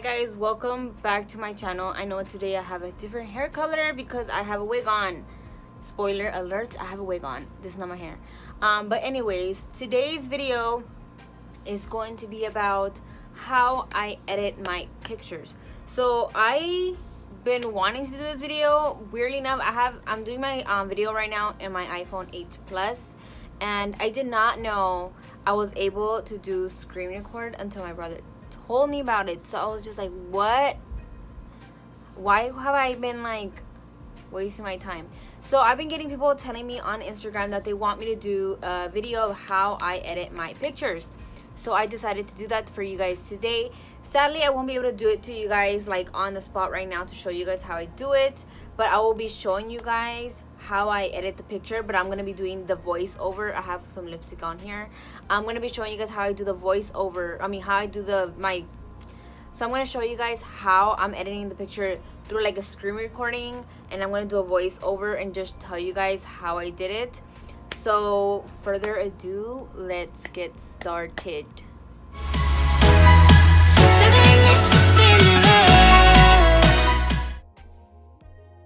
guys, welcome back to my channel. I know today I have a different hair color because I have a wig on. Spoiler alert, I have a wig on. This is not my hair. But anyways, today's video is going to be about how I edit my pictures. So I've been wanting to do this video. Weirdly enough, I'm doing my video right now in my iPhone 8 Plus, and I did not know I was able to do screen record until my brother told me about it. So I was just like, what? Why have I been like wasting my time? So I've been getting people telling me on Instagram that they want me to do a video of how I edit my pictures. So I decided to do that for you guys today. Sadly, I won't be able to do it to you guys like on the spot right now to show you guys how I do it, but I will be showing you guys how I edit the picture. But I'm gonna be doing the voiceover. I have some lipstick on here. I'm gonna be showing you guys how I do the voiceover. How I do so I'm gonna show you guys how I'm editing the picture through like a screen recording, and I'm gonna do a voiceover and just tell you guys how I did it. So further ado, let's get started.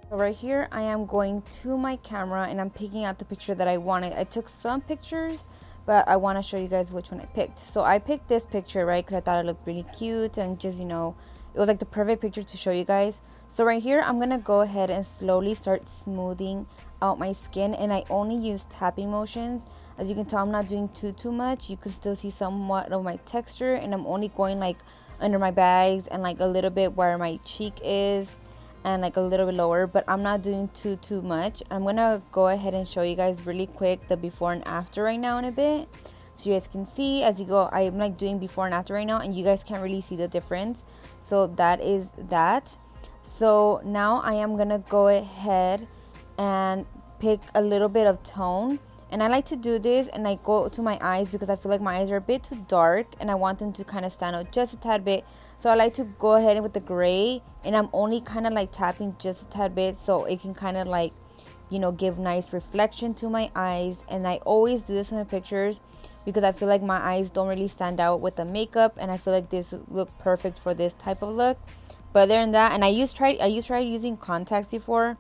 So right here, I am going to my camera and I'm picking out the picture that I wanted. I took some pictures, but I want to show you guys which one I picked. So I picked this picture, right, because I thought it looked really cute and just, it was like the perfect picture to show you guys. So right here, I'm going to go ahead and slowly start smoothing out my skin, and I only use tapping motions. As you can tell, I'm not doing too much. You can still see somewhat of my texture, and I'm only going like under my bags and like a little bit where my cheek is and like a little bit lower, but I'm not doing too much. I'm gonna go ahead and show you guys really quick the before and after right now in a bit, so you guys can see as you go. I'm like doing before and after right now, and you guys can't really see the difference. So that is that. So now I am gonna go ahead and pick a little bit of tone, and I like to do this and I go to my eyes because I feel like my eyes are a bit too dark and I want them to kind of stand out just a tad bit. So I like to go ahead with the gray, and I'm only kind of like tapping just a tad bit so it can kind of like, give nice reflection to my eyes. And I always do this in my pictures because I feel like my eyes don't really stand out with the makeup, and I feel like this look perfect for this type of look. But other than that, and I used to try using contacts before,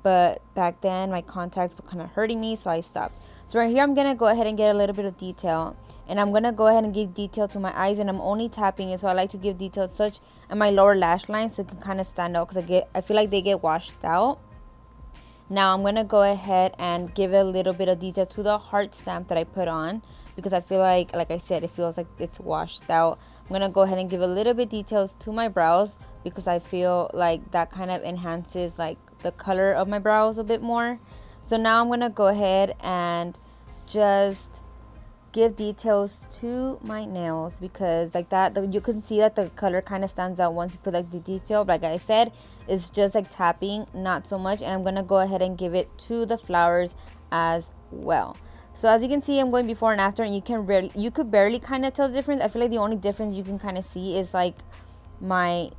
but back then my contacts were kind of hurting me, so I stopped. So right here, I'm gonna go ahead and get a little bit of detail, and I'm gonna go ahead and give detail to my eyes, and I'm only tapping it. So I like to give detail such in my lower lash line so it can kind of stand out, because I feel like they get washed out. Now I'm gonna go ahead and give a little bit of detail to the heart stamp that I put on, because I feel like I said, it feels like it's washed out. I'm gonna go ahead and give a little bit details to my brows because I feel like that kind of enhances like the color of my brows a bit more. So now I'm gonna go ahead and just give details to my nails, because like that you can see that the color kind of stands out once you put like the detail. But like I said, it's just like tapping, not so much. And I'm gonna go ahead and give it to the flowers as well. So as you can see, I'm going before and after, and you could barely kind of tell the difference. I feel like the only difference you can kind of see is like my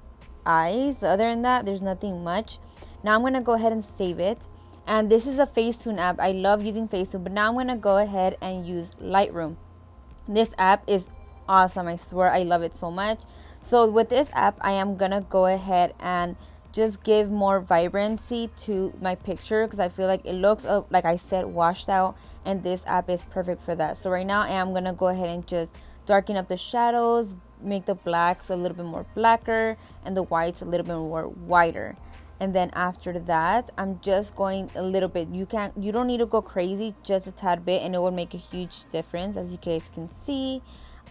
eyes. Other than that, there's nothing much. Now I'm gonna go ahead and save it. And this is a Facetune app. I love using Facetune, but now I'm gonna go ahead and use Lightroom. This app is awesome. I swear, I love it so much. So with this app, I am gonna go ahead and just give more vibrancy to my picture, because I feel like it looks, like I said, washed out, and this app is perfect for that. So right now, I am gonna go ahead and just darken up the shadows, make the blacks a little bit more blacker, and the whites a little bit more whiter. And then after that, I'm just going a little bit. You don't need to go crazy, just a tad bit, and it will make a huge difference, as you guys can see.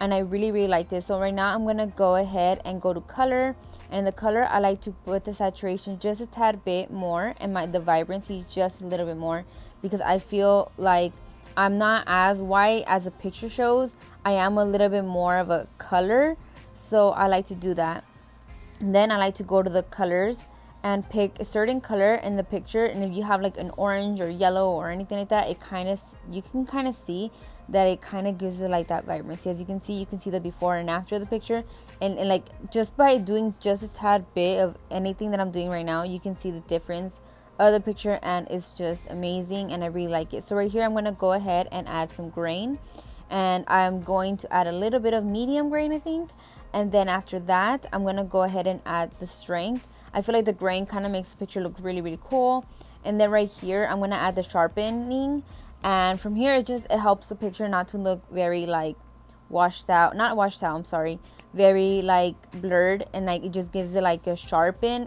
And I really like this. So right now, I'm gonna go ahead and go to color, and in the color, I like to put the saturation just a tad bit more, and the vibrancy just a little bit more, because I feel like I'm not as white as the picture shows. I am a little bit more of a color, so I like to do that. And then I like to go to the colors and pick a certain color in the picture, and if you have like an orange or yellow or anything like that, you can kind of see that it kind of gives it like that vibrancy. As you can see the before and after the picture, and like just by doing just a tad bit of anything that I'm doing right now, you can see the difference of the picture, and it's just amazing, and I really like it. So right here, I'm gonna go ahead and add some grain, and I'm going to add a little bit of medium grain, I think. And then after that, I'm going to go ahead and add the strength. I feel like the grain kind of makes the picture look really, really cool. And then right here, I'm going to add the sharpening. And from here, it helps the picture not to look very like washed out. Not washed out, I'm sorry. Very like blurred. And like it just gives it like a sharpen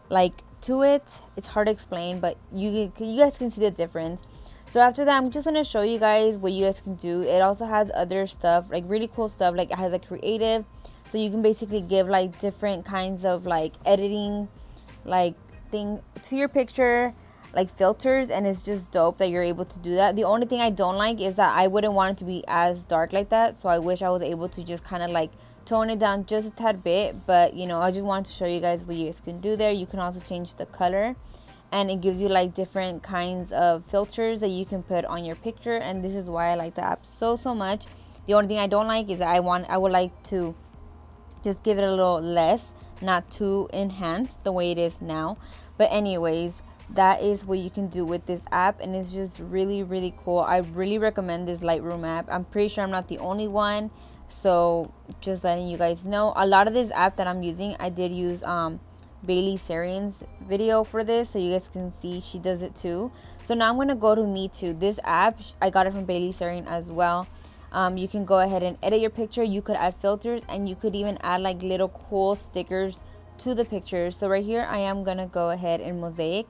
like to it. It's hard to explain, but you guys can see the difference. So after that, I'm just going to show you guys what you guys can do. It also has other stuff, like really cool stuff. Like it has a creative. So you can basically give like different kinds of like editing like thing to your picture, like filters, and it's just dope that you're able to do that. The only thing I don't like is that I wouldn't want it to be as dark like that. So I wish I was able to just kind of like tone it down just a tad bit. But you know, I just wanted to show you guys what you guys can do there. You can also change the color, and it gives you like different kinds of filters that you can put on your picture. And this is why I like the app so much. The only thing I don't like is that I would like to just give it a little less, not too enhanced the way it is now. But anyways, that is what you can do with this app, and it's just really, really cool. I really recommend this Lightroom app. I'm pretty sure I'm not the only one, so just letting you guys know. A lot of this app that I'm using, I did use Bailey Sarian's video for this, so you guys can see she does it too. So now I'm going to go to Me Too. This app, I got it from Bailey Sarian as well. You can go ahead and edit your picture. You could add filters, and you could even add like little cool stickers to the picture. So right here, I am going to go ahead and Mosaic.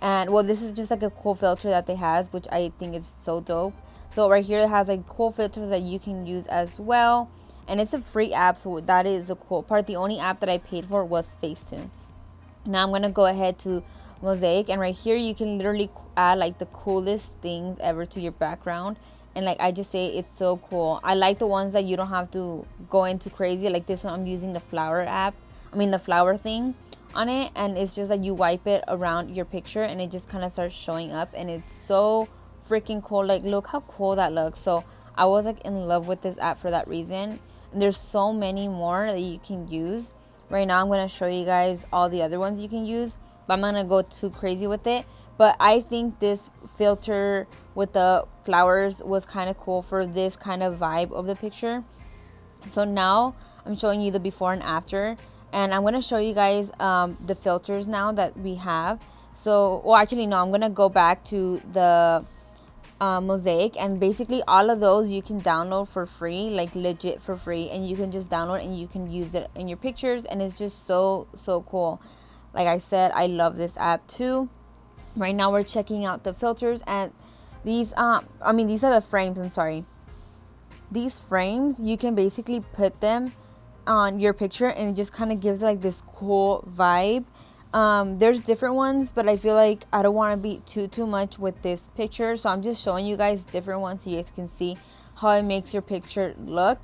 And well, this is just like a cool filter that they has, which I think is so dope. So right here, it has like cool filters that you can use as well. And it's a free app, so that is a cool part. The only app that I paid for was Facetune. Now I'm going to go ahead to Mosaic. And right here, you can literally add like the coolest things ever to your background. And like I just say, it's so cool. I like the ones that you don't have to go into crazy. Like this one, I'm using the flower app. The flower thing on it. And it's just like you wipe it around your picture and it just kind of starts showing up. And it's so freaking cool. Like look how cool that looks. So I was like in love with this app for that reason. And there's so many more that you can use. Right now, I'm going to show you guys all the other ones you can use. But I'm not going to go too crazy with it. But I think this filter with the flowers was kind of cool for this kind of vibe of the picture. So now I'm showing you the before and after. And I'm going to show you guys the filters now that we have. So, well, actually, no, I'm going to go back to the Mosaic. And basically all of those you can download for free, like legit for free. And you can just download and you can use it in your pictures. And it's just so cool. Like I said, I love this app too. Right now we're checking out the filters, and these these are the frames. I'm sorry. These frames, you can basically put them on your picture and it just kind of gives like this cool vibe. There's different ones, but I feel like I don't want to be too much with this picture, so I'm just showing you guys different ones so you guys can see how it makes your picture look.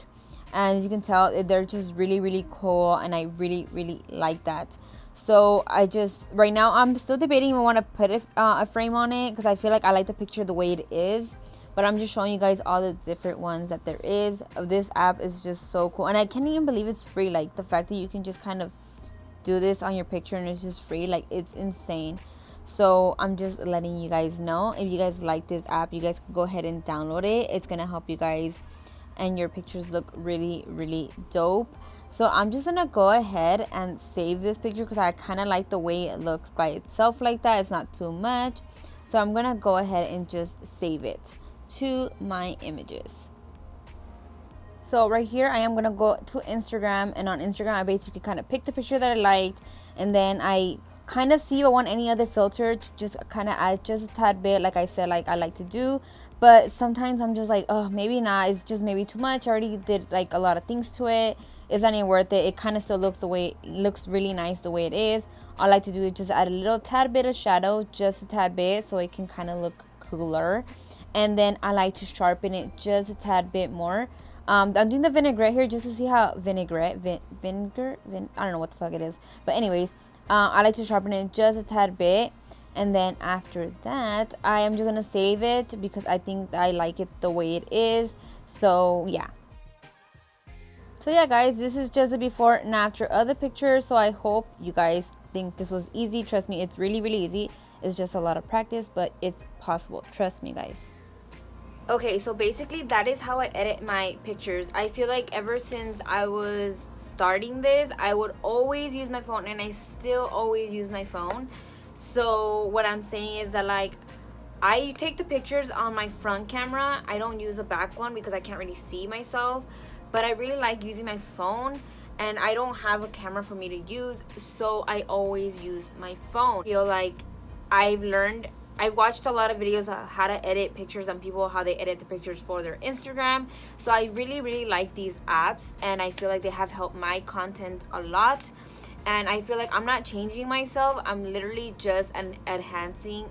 And as you can tell, they're just really cool, and I really like that. So right now I'm still debating if I want to put a frame on it, because I feel like I like the picture the way it is. But I'm just showing you guys all the different ones that there is. This app is just so cool, and I can't even believe it's free. Like the fact that you can just kind of do this on your picture and it's just free, like it's insane. So I'm just letting you guys know, if you guys like this app, you guys can go ahead and download it. It's gonna help you guys and your pictures look really dope. So I'm just going to go ahead and save this picture because I kind of like the way it looks by itself like that. It's not too much. So I'm going to go ahead and just save it to my images. So right here, I am going to go to Instagram. And on Instagram, I basically kind of picked the picture that I liked. And then I kind of see if I want any other filter to just kind of add just a tad bit, like I said, like I like to do. But sometimes I'm just like, oh, maybe not. It's just maybe too much. I already did like a lot of things to it. It's not even worth it. It kind of still looks really nice the way it is. All I like to do is just add a little tad bit of shadow, just a tad bit, so it can kind of look cooler. And then I like to sharpen it just a tad bit more. I'm doing the vinaigrette here just to see how vinegar, I don't know what the fuck it is. But anyways, I like to sharpen it just a tad bit. And then after that, I am just going to save it because I think I like it the way it is. So yeah. So yeah, guys, this is just a before and after of the picture. So I hope you guys think this was easy. Trust me, it's really easy. It's just a lot of practice, but it's possible. Trust me, guys. Okay, so basically that is how I edit my pictures. I feel like ever since I was starting this, I would always use my phone, and I still always use my phone. So what I'm saying is that, like, I take the pictures on my front camera. I don't use a back one because I can't really see myself, but I really like using my phone, and I don't have a camera for me to use, so I always use my phone. I feel like I've watched a lot of videos on how to edit pictures and people, how they edit the pictures for their Instagram. So I really, really like these apps, and I feel like they have helped my content a lot. And I feel like I'm not changing myself. I'm literally just enhancing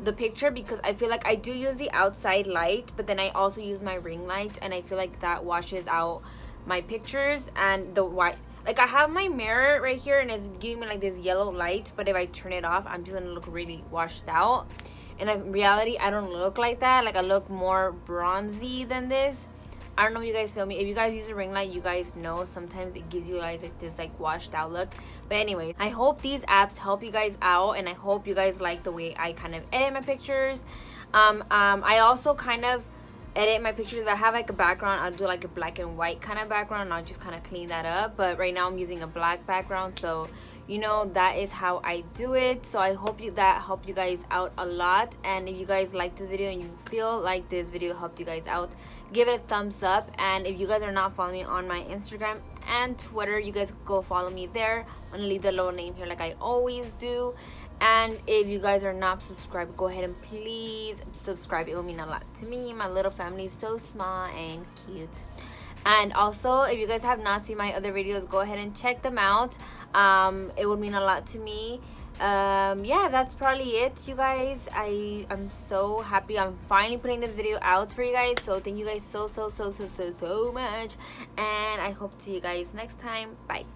the picture, because I feel like I do use the outside light, but then I also use my ring light, and I feel like that washes out my pictures. And the white, like, I have my mirror right here and it's giving me like this yellow light, but if I turn it off, I'm just gonna look really washed out. And in reality, I don't look like that. Like, I look more bronzy than this. I don't know if you guys feel me. If you guys use a ring light, you guys know sometimes it gives you guys like this like washed out look. But anyway, I hope these apps help you guys out, and I hope you guys like the way I kind of edit my pictures. I also kind of edit my pictures. If I have like a background, I'll do like a black and white kind of background, and I'll just kind of clean that up. But right now I'm using a black background, so you know, that is how I do it. So I hope that helped you guys out a lot. And if you guys like this video and you feel like this video helped you guys out, give it a thumbs up. And if you guys are not following me on my Instagram and Twitter, you guys go follow me there. I'm gonna leave the little name here like I always do. And if you guys are not subscribed, go ahead and please subscribe. It will mean a lot to me. My little family is so small and cute. And also, if you guys have not seen my other videos, go ahead and check them out. It would mean a lot to me. Yeah, that's probably it, you guys. I'm so happy I'm finally putting this video out for you guys. So thank you guys so much, and I hope to see you guys next time. Bye.